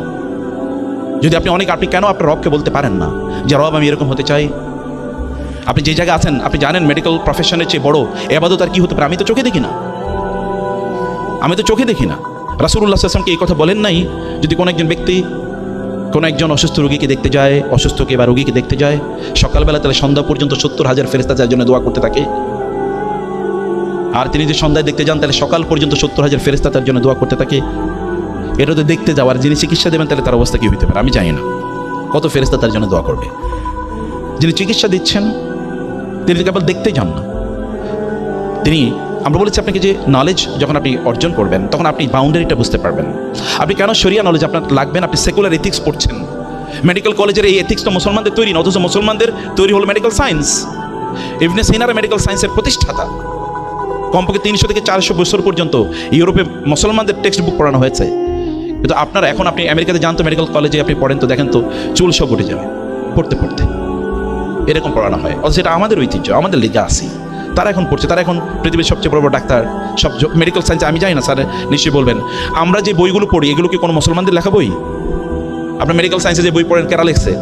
যদি আপনি কেন আপনার রবকে বলতে পারেন না যে রব আমি এরকম হতে চাই, আপনি যে জায়গায় আছেন আপনি জানেন মেডিকেল প্রফেশনের চেয়ে বড় ইবাদত আর কি হতে পারে? আমি তো চোখে দেখি না, রাসূলুল্লাহ সাল্লাল্লাহু আলাইহি ওয়াসাল্লাম কি এই কথা বলেন নাই? যদি কোনো একজন ব্যক্তি কোনো একজন অসুস্থ রোগীকে দেখতে যায়, অসুস্থকে বা রোগীকে দেখতে যায়, সকালবেলা তাহলে সন্ধ্যা পর্যন্ত 70,000 ফেরেশতা তার জন্য দোয়া করতে থাকে। আর তিনি যে সন্ধ্যায় দেখতে যান তাহলে সকাল পর্যন্ত 70,000 ফেরেশতা তার জন্য দোয়া করতে থাকে। এটা তো দেখতে যাওয়ার, যিনি চিকিৎসা দেবেন তাহলে তার অবস্থা কী হতে পারে আমি জানি না, কত ফেরেশতা তার জন্য দোয়া করবে। যিনি চিকিৎসা দিচ্ছেন তিনি কেবল দেখতেই যান না, তিনি, আমরা বলেছি আপনাকে যে নলেজ যখন আপনি অর্জন করবেন তখন আপনি বাউন্ডারিটা বুঝতে পারবেন। আপনি কেন শরিয়া নলেজ আপনার লাগবেন? আপনি সেকুলার এথিক্স পড়ছেন, মেডিকেল কলেজের এই এথিক্স তো মুসলমানদের তৈরি না, অথচ মুসলমানদের তৈরি হলো মেডিকেল সায়েন্স। ইবনে সিনার মেডিকেল সায়েন্সের প্রতিষ্ঠাতা, কমপক্ষে 300 থেকে 400 বছর পর্যন্ত ইউরোপে মুসলমানদের টেক্সট বুক পড়ানো হয়েছে। কিন্তু আপনারা এখন আপনি আমেরিকাতে যান তো, মেডিকেল কলেজে আপনি পড়েন তো, দেখেন তো চুল সব উঠে যাবে পড়তে পড়তে, এরকম পড়ানো হয়। অথচ এটা আমাদের ঐতিহ্য, আমাদের লেগে আসি। তারা এখন পড়ছে, তারা এখন পৃথিবীর সবচেয়ে বড় বড় ডাক্তার, সব মেডিকেল সায়েন্সে। আমি জানি না স্যার, নিশ্চয়ই বলবেন। আমরা যে বইগুলো পড়ি এগুলো কি কোনো মুসলমানদের লেখা বই? আপনার মেডিকেল সায়েন্সে যে বই পড়েন কারা লিখছে?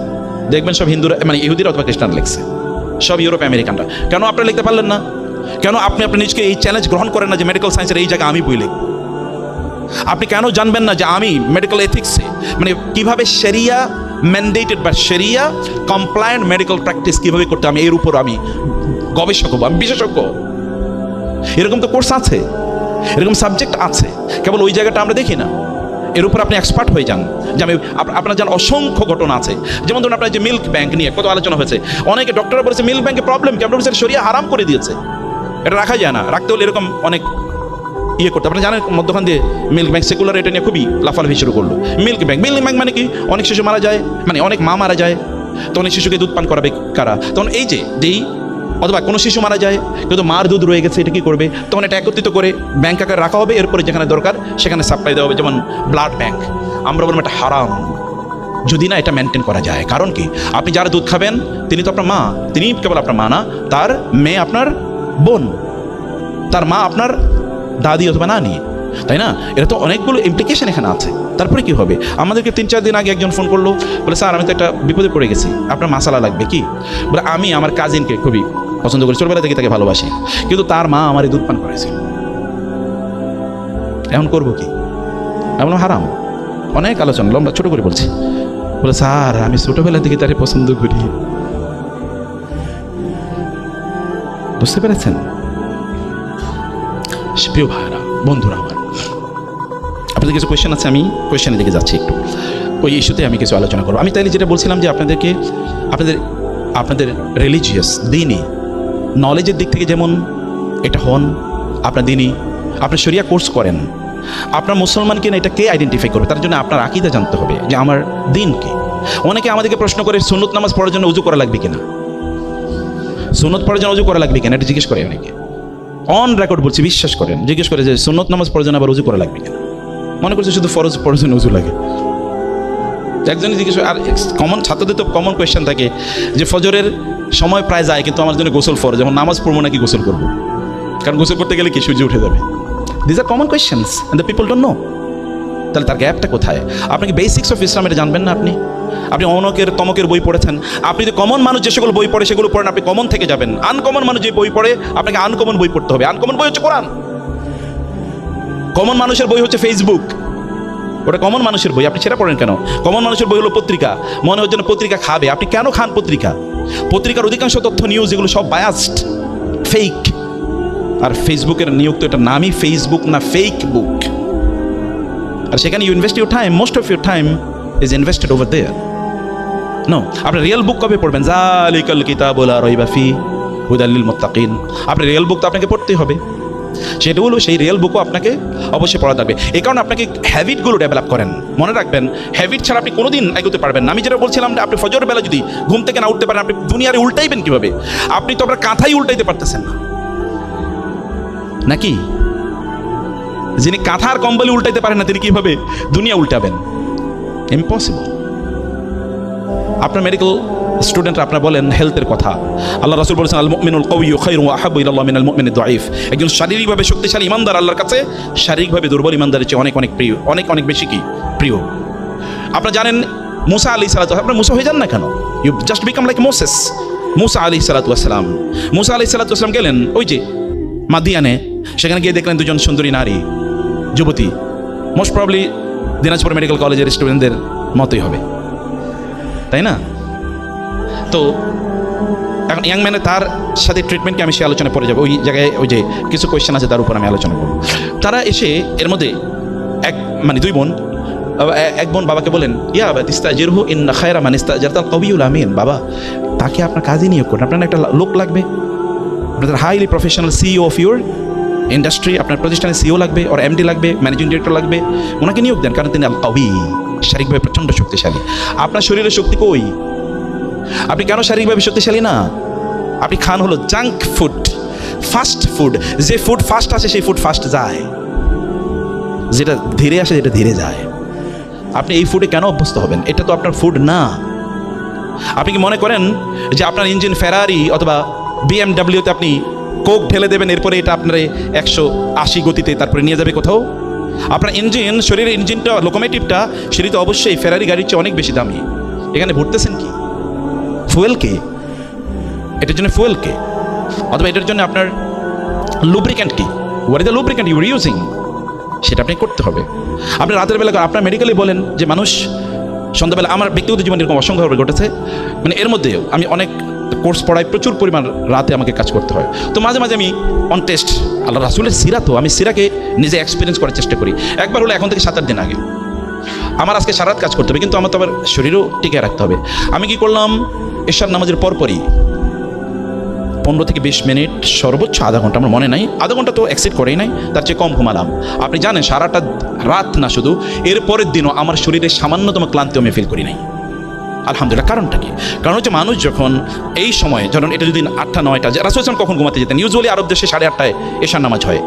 দেখবেন সব হিন্দুরা, মানে ইহুদিরা অথবা খ্রিস্টান লিখছে, সব ইউরোপ আমেরিকানরা। কেন আপনারা লিখতে পারলেন না? কেন আপনি আপনার নিজকে এই চ্যালেঞ্জ গ্রহণ করেন না যে মেডিকেল সায়েন্সের এই জায়গায় আমি বই লিখব? আপনি কেন জানবেন না যে আমি মেডিকেল এথিক্সে, মানে কিভাবে শরিয়া ম্যান্ডেটেড বা শরিয়া কমপ্লায়েন্ট মেডিকেল প্র্যাকটিস কিভাবে করতে, আমি এর উপর আমি গবেষক হব, আমি বিশেষজ্ঞ। এরকম তো কোর্স আছে, এরকম সাবজেক্ট আছে, কেবল ওই জায়গাটা আমরা দেখি না। এর উপর আপনি এক্সপার্ট হয়ে যান। যে আমি, আপনার জান অসংখ্য ঘটনা আছে। যেমন ধরুন আপনার যে মিল্ক ব্যাংক নিয়ে কত আলোচনা হয়েছে, অনেকে ডক্টররা বলেছে মিল্ক ব্যাংকের প্রবলেম কি, আমরা বলছি শরিয়া হারাম করে দিয়েছে, এটা রাখা যায় না, রাখতে হলে এরকম অনেক ইয়ে করতে। আপনি জানেন মধ্যখান দিয়ে মিল্ক ব্যাংক সেকুলার, এটা নিয়ে খুবই লাফালাফি শুরু করলো। মিল্ক ব্যাংক মানে কি? অনেক শিশু মারা যায়, মানে অনেক মা মারা যায়, তো অনেক শিশুকে দুধ পান করাবে কারা? তখন এই যেই অথবা কোনো শিশু মারা যায় কিন্তু মার দুধ রয়ে গেছে, এটা কি করবে? তখন এটা একত্রিত করে ব্যাংক আকারে রাখা হবে, এরপরে যেখানে দরকার সেখানে সাপ্লাই দেওয়া হবে, যেমন ব্লাড ব্যাংক। আমরা বলবো এটা হারাম যদি না এটা মেনটেন করা যায়। কারণ কি? আপনি যারা দুধ খাবেন তিনি তো আপনার মা, তিনি কেবল আপনার মা না, তার মেয়ে আপনার বোন, তার মা আপনার দাদি অথবা নানি, তাই না? এটা তো অনেকগুলো ইমপ্লিকেশন এখানে আছে। তারপরে কি হবে? আমাদেরকে 3-4 দিন আগে একজন ফোন করলো, বলে স্যার আমি তো একটা বিপদে পড়ে গেছি, আপনার মাসালা লাগবে কি? বলে আমি আমার কাজিনকে খুবই পছন্দ করি, ছোটবেলা থেকে তাকে ভালোবাসি, কিন্তু তার মা আমার দুধ পান করেছে, এখন করবো কি? এমন হারাম। অনেক আলোচনা, লম্বা ছোট করে বলছি। বলে স্যার আমি ছোটবেলা থেকে তারে পছন্দ করি। বুঝতে পেরেছেন? প্রিয় ভাইরা, বন্ধুরা আমার, আপনাদের কিছু কোয়েশ্চেন আছে, আমি কোয়েশ্চেনের দিকে যাচ্ছি একটু, ওই ইস্যুতে আমি কিছু আলোচনা করবো। আমি তাইলে যেটা বলছিলাম যে আপনাদেরকে আপনাদের রিলিজিয়াস দিনই নলেজের দিক থেকে যেমন এটা হন, আপনার দিনই আপনার শরিয়া কোর্স করেন, আপনার মুসলমান কিনা এটা কে আইডেন্টিফাই করবে? তার জন্য আপনার আকীদা জানতে হবে যে আমার দিন কি। অনেকে আমাদেরকে প্রশ্ন করে সুন্নত নামাজ পড়ার জন্য উজু করা লাগবে কিনা, সুন্নত পড়ার জন্য উজু করা লাগবে কিনা, এটা জিজ্ঞেস করে অনেকে। অন রেকর্ড বলছি, বিশ্বাস করেন, জিজ্ঞেস করে যে সুন্নত নামাজ পড়ার জন্য আবার উজু করা লাগবে কিনা। মনে করছে শুধু ফরজ পড়ার জন্য উজু লাগে। একজনই জিজ্ঞেস, আর কমন ছাত্রদের তো কমন কোয়েশ্চেন থাকে যে ফজরের সময় প্রায় যায় কিন্তু আমার জন্য গোসল ফরজ, যখন নামাজ পড়বো নাকি গোসল করবো, কারণ গোসল করতে গেলে কি সূর্য উঠে যাবে। This are common questions and the people don't know. তাহলে তার গ্যাপটা কোথায়? আপনি কি বেসিক্স অফ ইসলাম এটা জানবেন না? আপনি অনকের তমকের বই পড়েছেন, আপনি যে কমন মানুষ যে সকল বই পড়ে সেগুলো পড়েন, আপনি কমন থেকে যাবেন। আনকমন মানুষ যে বই পড়ে আপনাকে আনকমন বই পড়তে হবে। আনকমন বই হচ্ছে কোরআন। কমন মানুষের বই হচ্ছে ফেসবুক, ওটা কমন মানুষের বই, আপনি সেটা পড়েন কেন? কমন মানুষের বই হলো পত্রিকা, মনে হচ্ছে না পত্রিকা খাবে। আপনি কেন খান পত্রিকা? পত্রিকার অধিকাংশ তথ্য নিউজ এগুলো সব বায়াসড, ফেক। আর ফেসবুকের নিয়োগ তো এটা নামই ফেসবুক না, ফেক বুক। আর সেখানে you invest your time, most of your time is invested over there. No, আপনি রিয়েল বুক কবে পড়বেন? যালিকাল কিতাবু লা রাইবা ফিহি হুদাল লিল মুত্তাকিন। আপনি রিয়েল বুক তো আপনাকে পড়তেই হবে। সেটা হলো সেই রিয়েল বুকও আপনাকে অবশ্যই পড়া লাগবে। এই কারণে আপনাকে হ্যাবিটগুলো ডেভেলপ করেন। মনে রাখবেন, হ্যাবিট ছাড়া আপনি কোনোদিন এগোতে পারবেন না। আমি যেটা বলছিলাম, আপনি ফজর বেলা যদি ঘুম থেকে না উঠতে পারেন, আপনি দুনিয়ারে উল্টাইবেন কিভাবে? আপনি তো আপনার কাঁথাই উল্টাইতে পারতেছেন না, নাকি? যিনি কাঁথা আর কম্বলি উল্টাইতে পারেন না, তিনি কিভাবে দুনিয়া উল্টাবেন? ইম্পসিবল। আপনার মেডিকেল স্টুডেন্টরা আপনার বলেন হেলথের কথা, আল্লাহ রাসূল বলেছেন আল মুমিনুল কাউইয়্যু খায়রুন ওয়া আহাব্বু ইলাল্লাহ মিনাল মুমিনিদ দাঈফ। একজন শারীরিকভাবে শক্তিশালী ইমানদার আল্লাহর কাছে শারীরিকভাবে দুর্বল ইমানদারের চেয়ে অনেক অনেক প্রিয়, অনেক অনেক বেশি কি প্রিয়। আপনারা জানেন মুসা আলাইহিস সালাতু, আপনারা মুসা হয়ে যান না কেন? You just become like Moses. মুসা আলাইহিস সালাম, মুসা আলাইহিস সালাম গেলেন ওই যে মাদিয়ানে, সেখানে গিয়ে দেখলেন দুজন সুন্দরী নারী যুবতী, মোস্ট প্রবলি দিনাজপুর মেডিকেল কলেজের স্টুডেন্টদের মতোই হবে, তাই না? তো এখন ইয়াং ম্যানে তার সাথে ট্রিটমেন্টকে আমি সে আলোচনা পড়ে যাবো, ওই জায়গায় ওই যে কিছু কোয়েশ্চেন আছে তার উপর আমি আলোচনা করবো। তারা এসে এর মধ্যে দুই বোন, এক বোন বাবাকে বলেন, ইয়া আবা তিস্তাজিরহু ইন্না খায়রা মান ইস্তাজারতাল কাউইয়ুল আমিন, বাবা তাকে আপনার কাজে নিয়োগ করুন, আপনার একটা লোক লাগবে, আপনাদের highly professional CEO of your industry, আপনার প্রতিষ্ঠানে সিইও লাগবে, ওর এমডি লাগবে, ম্যানেজিং ডিরেক্টর লাগবে, ওনাকে নিয়োগ দেন, কারণ তিনি আল কাউই, শারীরিকভাবে প্রচণ্ড শক্তিশালী। আপনার শরীরের শক্তি কই? আপনি কেন শারীরিকভাবে শক্তিশালী না? আপনি খান হলো জাঙ্ক ফুড, ফাস্ট ফুড, যে ফুড ফাস্ট আসে সেই ফুড ফাস্ট যায়, যেটা ধীরে আসে যেটা ধীরে যায়। আপনি এই ফুডে কেন অভ্যস্ত হবেন? এটা তো আপনার ফুড না। আপনি কি মনে করেন যে আপনার ইঞ্জিন ফেরারি অথবা বিএমডাব্লিউতে আপনি কোক ঢেলে দেবেন, এরপরে এটা আপনার 180 গতিতে তারপরে নিয়ে যাবে কোথাও? আপনার ইঞ্জিন, শরীরের ইঞ্জিনটা, লোকোমেটিভটা সেটি তো অবশ্যই ফেরারি গাড়ির চেয়ে অনেক বেশি দামি। এখানে ভরতেছেন কি? ফুয়েলকে, এটার জন্য ফুয়েলকে, অথবা এটার জন্য আপনার লুব্রিক্যান্ট কি, what is the lubricant you are using, সেটা আপনি করতে হবে। আপনি রাতের বেলা আপনার মেডিকেলে বলেন যে মানুষ সন্ধ্যাবেলা, আমার ব্যক্তিগত জীবনে এরকম অসংখ্যভাবে ঘটেছে, মানে এর মধ্যেও আমি অনেক কোর্স পড়াই, প্রচুর পরিমাণ রাতে আমাকে কাজ করতে হয়। তো মাঝে মাঝে আমি অন টেস্ট, আল্লাহ রাসূলের সিরা, তো আমি সিরাকে নিজে এক্সপিরিয়েন্স করার চেষ্টা করি। একবার হলো এখন থেকে 7-8 দিন আগে, আমার আজকে সারা রাত কাজ করতে হবে, কিন্তু আমার তো আবার শরীরও টিকে রাখতে হবে। আমি কি করলাম, এশার নামাজের পরপরই 15 থেকে 20 মিনিট, সর্বোচ্চ আধা ঘন্টা, আমার মনে নাই, আধা ঘন্টা তো এক্সিড করেই নাই, তার চেয়ে কম ঘুমালাম। আপনি জানেন সারাটা রাত না, শুধু এর পরের দিনও আমার শরীরে সামান্যতম ক্লান্তি আমি ফিল করি নাই, আলহামদুলিল্লাহ। কারণটা কি? কারণ হচ্ছে মানুষ যখন এই সময়, যখন এটা যদি 8টা-9টা, রাসূল সাল্লাল্লাহু কখন ঘুমাতে যেতেন? ইউজুয়ালি আরব দেশে 8:30টায় এশার নামাজ হয়,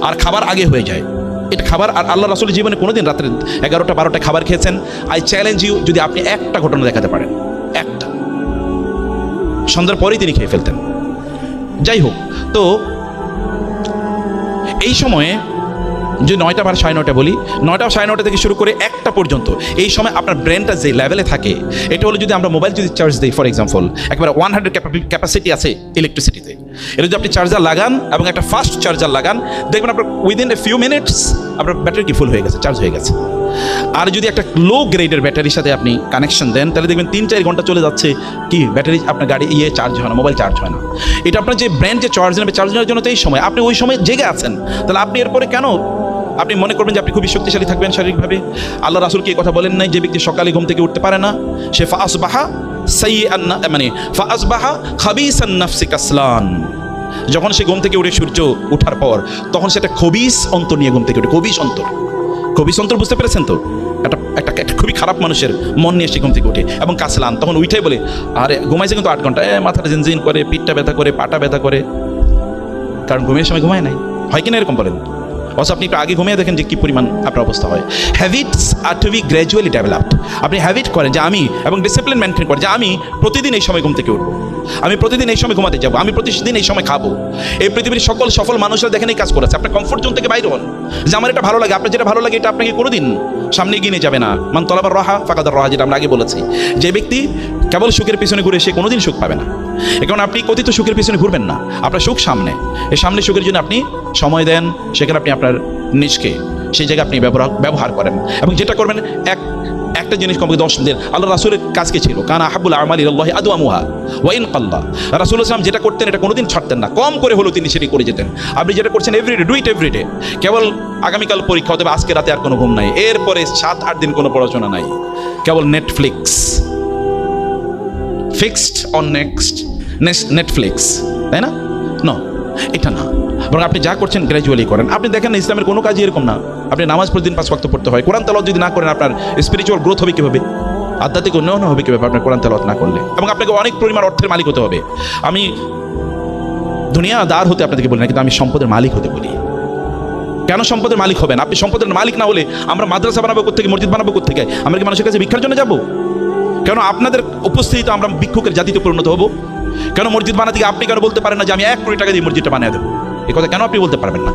আর খাবার আগে হয়ে যায়। এটা খাবার, আর আল্লাহ রাসূলের জীবনে কোনোদিন রাত্রে 11টা-12টায় খাবার খেয়েছেন? আই চ্যালেঞ্জ ইউ, যদি আপনি একটা ঘটনা দেখাতে পারেন, একটা, সন্ধ্যার পরেই তিনি খেয়ে ফেলতেন। যাই হোক, তো এই সময়ে যদি 9টা বা 9:30 বলি, 9টা 9:30 থেকে শুরু করে 1টা পর্যন্ত, এই সময় আপনার ব্রেনটা যে লেভেলে থাকে, এটা হলো যদি আমরা মোবাইল যদি চার্জ দিই, ফর এক্সাম্পল একবার 100 ক্যাপাসিটি আছে ইলেকট্রিসিটিতে, এটা যদি আপনি চার্জার লাগান এবং একটা ফাস্ট চার্জার লাগান, দেখবেন আপনার উইদিন এ ফিউ মিনিটস আপনার ব্যাটারি কি ফুল হয়ে গেছে, চার্জ হয়ে গেছে। আর যদি একটা লো গ্রেডের ব্যাটারির সাথে আপনি কানেকশন দেন, তাহলে দেখবেন 3-4 ঘন্টা চলে যাচ্ছে, কি ব্যাটারি, আপনার গাড়ি চার্জ হয় না, মোবাইল চার্জ হয় না। এটা আপনার যে ব্রেন যে চার্জ নেবে, চার্জ নেওয়ার জন্য তো এই সময়, আপনি ওই সময় জেগে আছেন, তাহলে আপনি এরপরে কেন আপনি মনে করবেন যে আপনি খুবই শক্তিশালী থাকবেন শারীরিকভাবে? আল্লাহ রাসূল কি কথা বলেন নাই, যে ব্যক্তি সকালে ঘুম থেকে উঠতে পারে না, সে ফাসবাহা সাইয়্যান, মানে ফাসবাহা খাবিসান নাফসি কাসলান, যখন সে ঘুম থেকে উঠে সূর্য ওঠার পর, তখন সেটা খবিস অন্তর নিয়ে ঘুম থেকে উঠে। খবিস অন্তর, খবিস অন্তর বুঝতে পেরেছেন তো? একটা খুবই খারাপ মানুষের মন নিয়ে সে ঘুম থেকে উঠে, এবং কাসলান, তখন উঠেই বলে, আরে ঘুমাইছে কিন্তু 8 ঘন্টা, মাথাটা জিনজিন করে, পিঠটা ব্যথা করে, পাটা ব্যথা করে, কারণ ঘুমের সময় ঘুমায় নাই। হয় কিনা এরকম বলেন? অথচ আপনি একটু আগে ঘুমিয়ে দেখেন যে কী পরিমাণ আপনার অবস্থা হয়। হ্যাবিটস আর টু বি গ্র্যাজুয়ালি ডেভেলপড। আপনি হ্যাবিট করেন যে আমি, এবং ডিসিপ্লিন মেনটেন করেন যে আমি প্রতিদিন এই সময় ঘুম থেকে উঠবো, আমি প্রতিদিন এই সময় ঘুমাতে যাবো, আমি প্রতিদিন এই সময় খাবো। এই পৃথিবীর সকল সফল মানুষরা দেখেন এই কাজ করেছে। আপনার কমফোর্ট জোন থেকে বাইরে হন, যে আমার এটা ভালো লাগে, আপনার যেটা ভালো লাগে এটা আপনাকে কোনোদিন সামনে এগিয়ে নিয়ে যাবে না। মান তলাবার রাহা ফাকাদার রাহা, যেটা আমরা আগে বলেছি, যে ব্যক্তি কেবল সুখের পিছনে ঘুরে সে কোনোদিন সুখ পাবে না। এখন আপনি কথিত সুখের পিছনে ঘুরবেন না, আপনার সুখ সামনে, এই সামনে সুখের জন্য আপনি সময় দেন, সেখানে আপনি আপনার নিজকে সেই জায়গায় আপনি ব্যবহার করেন, এবং যেটা করবেন একটা জিনিস কমপক্ষে 10 দিন। আল্লাহ রাসূলের কাজ কি ছিল? কানা আহাব্বুল আমালি ইলাল্লাহি আদওয়ামুহা ওয়া ইন কাল্লা। রাসূল সাল্লাল্লাহু আলাইহি ওয়াসাল্লাম যেটা করতেন এটা কোনোদিন ছাড়তেন না, কম করে হলেও তিনি সেটি করে যেতেন। আপনি যেটা করছেন এভরিডে, ডু ইট এভরিডে। কেবল আগামীকাল পরীক্ষা, অথবা আজকে রাতে আর কোনো ঘুম নাই, এরপরে 7-8 দিন কোনো পড়াশোনা নাই, কেবল নেটফ্লিক্স, ফিক্সড অন নেটফ্লিক্স, তাই না? নো, এটা না, বরং আপনি যা করছেন গ্র্যাজুয়ালি করেন। আপনি দেখেন না, ইসলামের কোনো কাজই এরকম না। আপনি নামাজ প্রতিদিন 5 ওয়াক্ত পড়তে হয়, কোরআন তেলাওয়াত যদি না করেন আপনার স্পিরিচুয়াল গ্রোথ হবে কীভাবে? আধ্যাত্মিক উন্নয়ন হবে কীভাবে আপনার কোরআন তেলাওয়াত না করলে? এবং আপনাকে অনেক পরিমাণ অর্থের মালিক হতে হবে। আমি দুনিয়াদার হতে আপনাদেরকে বলি না, কিন্তু আমি সম্পদের মালিক হতে বলি। কেন সম্পদের মালিক হবেন? আপনি সম্পদের মালিক না হলে আমরা মাদ্রাসা বানাবো কোত্থেকে, মসজিদ বানাবো কোত্থেকে? আমরা কি মানুষের কাছে ভিক্ষার জন্য যাব? কেন আপনাদের উপস্থিতিতে আমরা ভিক্ষুকের জাতিতে পরিণত হব? কেন মসজিদ বানাতে গিয়ে আপনি কেন বলতে পারেন না যে আমি 1 কোটি টাকা দিয়ে মসজিদটা বানিয়ে দেবো? এই কথা কেন আপনি বলতে পারবেন না?